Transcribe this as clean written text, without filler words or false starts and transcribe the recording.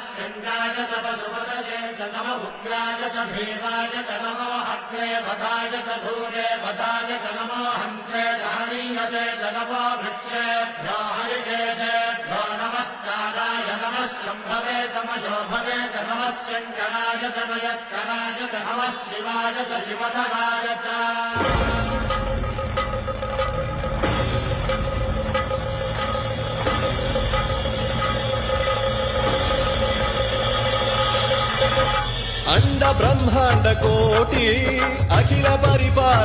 शङ्गाय च पशुपतये च नम उग्राय च भीमाय च नमो हग्ने भदाय च धूरे भदाय च नमो हन्त्रे च हनीयसे च नमो वृक्षेभ्यो हरिकेशेभ्यो नमस्काराय नमः शम्भवे च मयोभवे च नमः शङ्कराय च मयस्कराय च नमः शिवाय च शिवधराय च अंड ब्रह्मांड कोटि अखिल परिपाल